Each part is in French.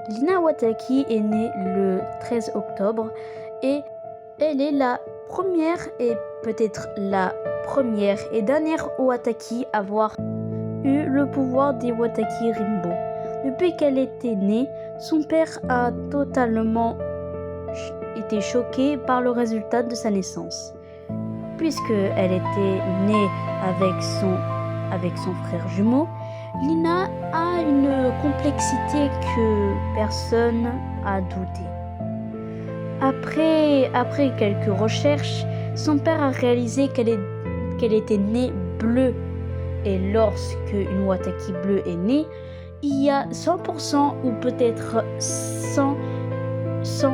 Lina Wataki est née le 13 octobre et elle est la première et peut-être la première et dernière Wataki à avoir eu le pouvoir des Wataki Rinbo. Depuis qu'elle était née, son père a totalement été choqué par le résultat de sa naissance. Puisqu'elle était née avec son frère jumeau, Lina a une complexité que personne n'a douté. Après quelques recherches, son père a réalisé qu'elle était née bleue. Et lorsque une Wataki bleue est née, il y a 100% ou peut-être 100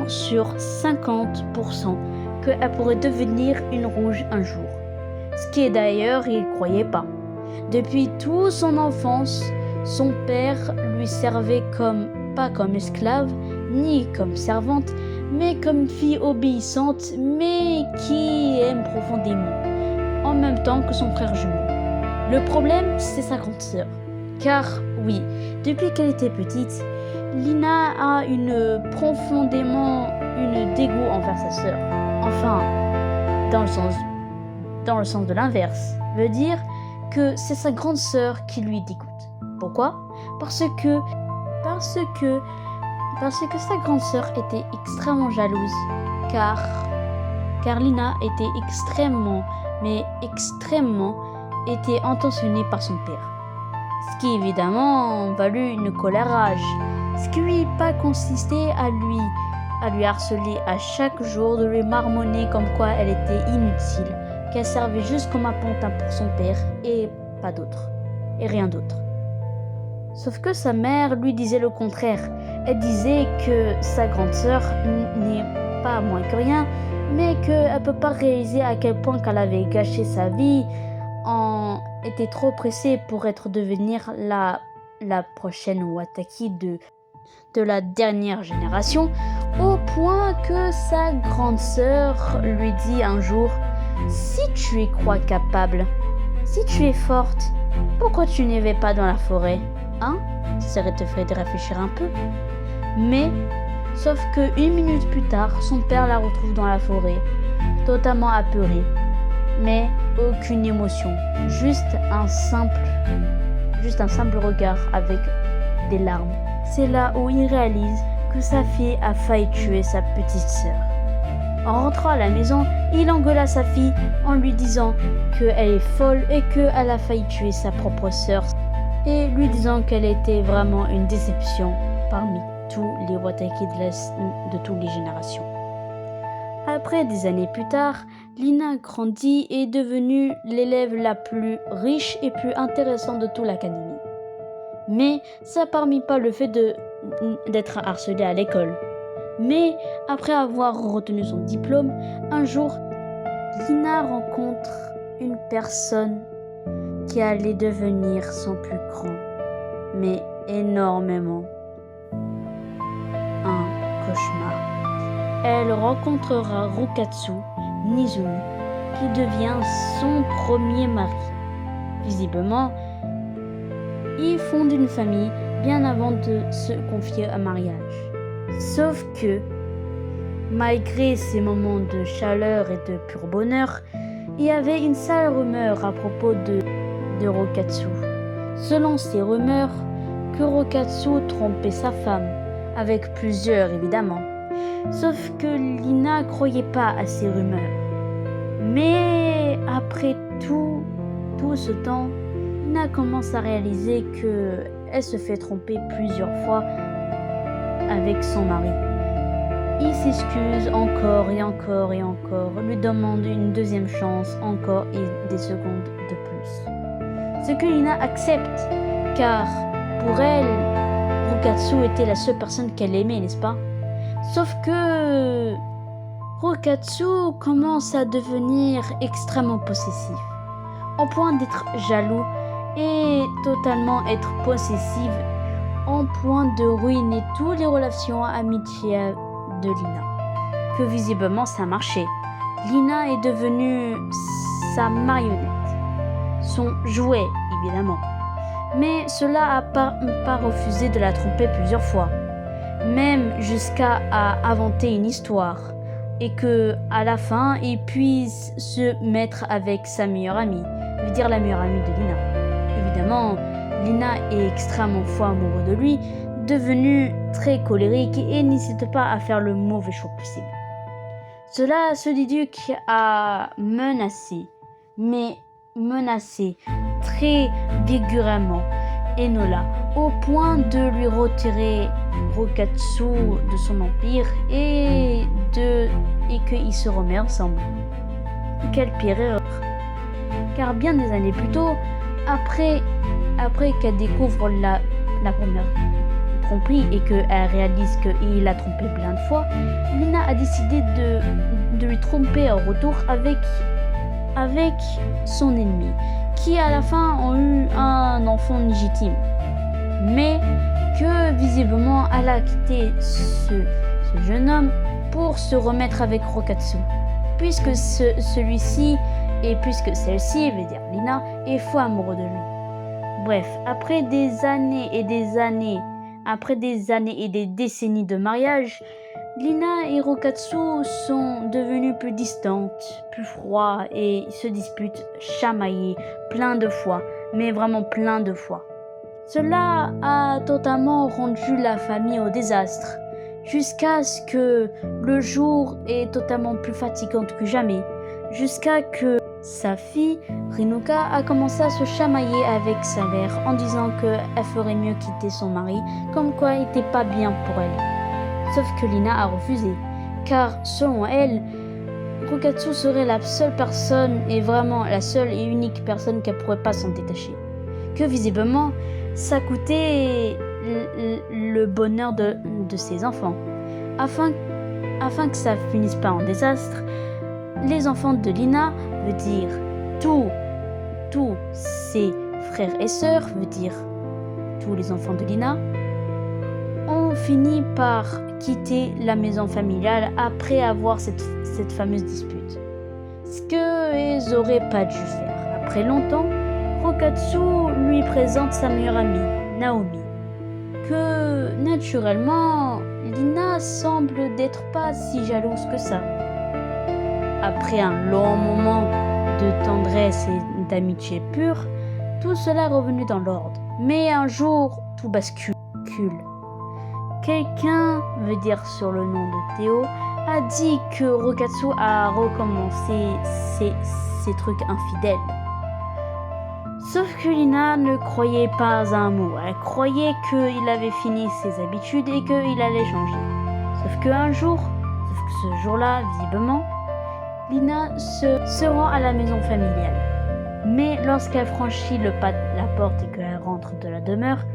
sur 50% qu'elle pourrait devenir une rouge un jour. Ce qui est d'ailleurs, il ne croyait pas. Depuis toute son enfance, son père lui servait pas comme esclave, ni comme servante, mais comme fille obéissante, mais qui aime profondément, en même temps que son frère jumeau. Le problème, c'est sa grande sœur. Car oui, depuis qu'elle était petite, Lina a profondément une dégoût envers sa sœur. Enfin, dans le sens de l'inverse, veut dire que c'est sa grande sœur qui lui dégoûte. Pourquoi ? Parce que sa grande sœur était extrêmement jalouse, car Lina était extrêmement était intentionnée par son père. Ce qui évidemment valut une colère rage, ce qui lui pas consisté à lui harceler à chaque jour, de lui marmonner comme quoi elle était inutile, qu'elle servait juste comme un pantin pour son père et pas d'autre, et rien d'autre. Sauf que sa mère lui disait le contraire. Elle disait que sa grande sœur n'est pas moins que rien, mais qu'elle ne peut pas réaliser à quel point qu'elle avait gâché sa vie, était trop pressée pour devenir la prochaine Wataki de la dernière génération, au point que sa grande sœur lui dit un jour: si tu es crois capable, si tu es forte, pourquoi tu n'y vas pas dans la forêt, hein? Ça te ferait réfléchir un peu. Mais, sauf que 1 minute plus tard, son père la retrouve dans la forêt, totalement apeurée, mais aucune émotion, juste un simple regard avec des larmes. C'est là où il réalise que sa fille a failli tuer sa petite sœur. En rentrant à la maison, il engueula sa fille en lui disant qu'elle est folle et qu'elle a failli tuer sa propre sœur, et lui disant qu'elle était vraiment une déception parmi tous les Wataki de toutes les générations. Après des années plus tard, Lina grandit et est devenue l'élève la plus riche et plus intéressante de toute l'académie. Mais ça parmi pas le fait d'être harcelée à l'école. Mais après avoir retenu son diplôme, un jour, Lina rencontre une personne qui allait devenir son plus grand, mais énormément, un cauchemar. Elle rencontrera Rokatsu Nizumi, qui devient son premier mari. Visiblement, ils fondent une famille bien avant de se confier à mariage. Sauf que, malgré ces moments de chaleur et de pur bonheur, il y avait une sale rumeur à propos de Rokatsu. Selon ces rumeurs, que Rokatsu trompait sa femme, avec plusieurs évidemment. Sauf que Lina croyait pas à ces rumeurs. Mais après tout ce temps, Lina commence à réaliser qu'elle se fait tromper plusieurs fois avec son mari. Il s'excuse encore et encore et encore, lui demande une deuxième chance encore et des secondes de plus. Ce que Lina accepte, car pour elle, Rokatsu était la seule personne qu'elle aimait, n'est-ce pas? Sauf que Rokatsu commence à devenir extrêmement possessif, au point d'être jaloux et totalement être possessive, au point de ruiner toutes les relations amitiées de Lina. Que visiblement ça marchait. Lina est devenue sa marionnette, son jouet évidemment. Mais cela n'a pas refusé de la tromper plusieurs fois. même jusqu'à inventer une histoire, et que à la fin, il puisse se mettre avec sa meilleure amie, veut dire la meilleure amie de Lina. Évidemment, Lina est extrêmement fou amoureux de lui, devenu très colérique et n'hésite pas à faire le mauvais choix possible. Cela se déduit à menacer, mais menacer très vigueureusement Enola, au point de lui retirer Rokatsu de son empire et qu'ils se remettent ensemble. Quelle pire erreur! Car bien des années plus tôt, après qu'elle découvre la première tromperie et qu'elle réalise qu'il l'a trompé plein de fois, Lina a décidé de lui tromper en retour avec son ennemi, qui à la fin ont eu un enfant légitime, mais que visiblement elle a quitté ce jeune homme pour se remettre avec Rokatsu, puisque celui-ci et puisque celle-ci, veut dire Lina, est fou amoureux de lui. Bref, après des années et des décennies de mariage, Lina et Rokatsu sont devenus plus distantes, plus froids et se disputent, chamaillés plein de fois, mais vraiment plein de fois. Cela a totalement rendu la famille au désastre, jusqu'à ce que le jour est totalement plus fatigant que jamais, jusqu'à que sa fille, Rinuka, a commencé à se chamailler avec sa mère en disant qu'elle ferait mieux quitter son mari, comme quoi il n'était pas bien pour elle. Sauf que Lina a refusé, car selon elle, Rokatsu serait la seule personne, et vraiment la seule et unique personne qu'elle ne pourrait pas s'en détacher. Que visiblement, ça coûtait le bonheur de ses enfants. Afin que ça finisse pas en désastre, les enfants de Lina, veut dire tous ses frères et sœurs, veut dire tous les enfants de Lina, ont fini par quitter la maison familiale après avoir cette fameuse dispute. Ce qu'ils n'auraient pas dû faire. Après longtemps, Rokatsu lui présente sa meilleure amie, Naomi, que naturellement, Lina semble d'être pas si jalouse que ça. Après un long moment de tendresse et d'amitié pure, tout cela est revenu dans l'ordre. Mais un jour, tout bascule. Quelqu'un, veut dire sur le nom de Théo, a dit que Rokatsu a recommencé ses trucs infidèles. Sauf que Lina ne croyait pas à un mot. Elle croyait qu'il avait fini ses habitudes et qu'il allait changer. Sauf que ce jour-là, visiblement, Lina se rend à la maison familiale. Mais lorsqu'elle franchit le pas de la porte et qu'elle rentre de la demeure,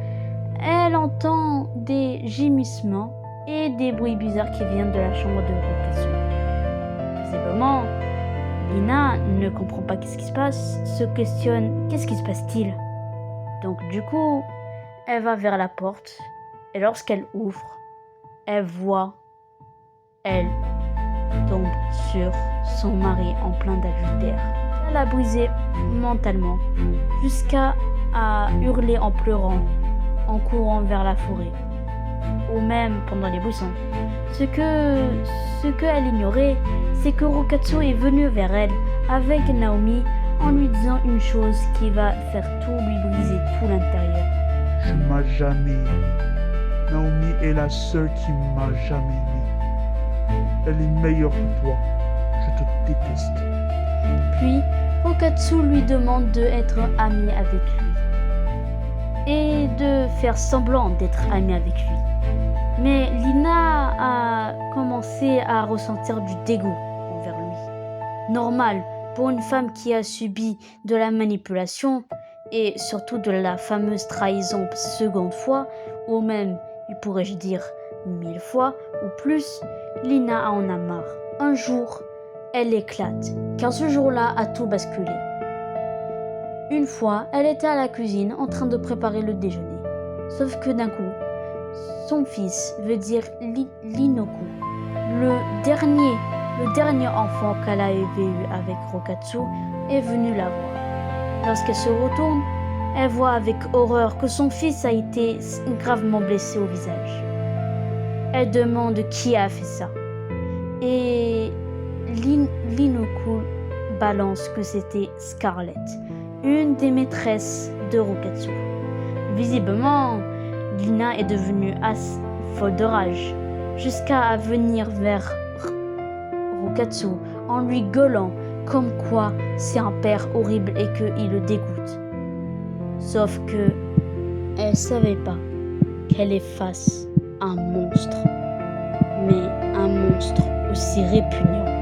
elle entend des gémissements et des bruits bizarres qui viennent de la chambre de Rokatsu. Visiblement, Lina ne comprend pas qu'est-ce qui se passe, se questionne qu'est-ce qui se passe-t-il. Donc du coup, elle va vers la porte et lorsqu'elle ouvre, elle tombe sur son mari en plein d'adultère. Elle a brisé mentalement jusqu'à hurler en pleurant, en courant vers la forêt, ou même pendant les buissons. Ce qu'elle ignorait, c'est que Rokatsu est venu vers elle avec Naomi en lui disant une chose qui va faire tout lui briser tout l'intérieur. Je m'as jamais aimé. Naomi est la seule qui m'a jamais aimé. Elle est meilleure que toi. Je te déteste. Puis Rokatsu lui demande d'être amie avec lui et de faire semblant d'être amie avec lui. Mais Lina a commencé à ressentir du dégoût envers lui. Normal pour une femme qui a subi de la manipulation et surtout de la fameuse trahison seconde fois, ou même, pourrais-je dire, 1000 fois ou plus, Lina en a marre. Un jour, elle éclate, car ce jour-là a tout basculé. Une fois, elle était à la cuisine en train de préparer le déjeuner. Sauf que d'un coup, son fils, veut dire Linoku, le dernier enfant qu'elle avait eu avec Rokatsu, est venu la voir. Lorsqu'elle se retourne, elle voit avec horreur que son fils a été gravement blessé au visage. Elle demande qui a fait ça. Et Linoku balance que c'était Scarlett, une des maîtresses de Rokatsu. Visiblement, Lina est devenue folle de rage, jusqu'à venir vers Rokatsu en lui gueulant comme quoi c'est un père horrible et qu'il le dégoûte. Sauf que elle savait pas qu'elle est face à un monstre, mais un monstre aussi répugnant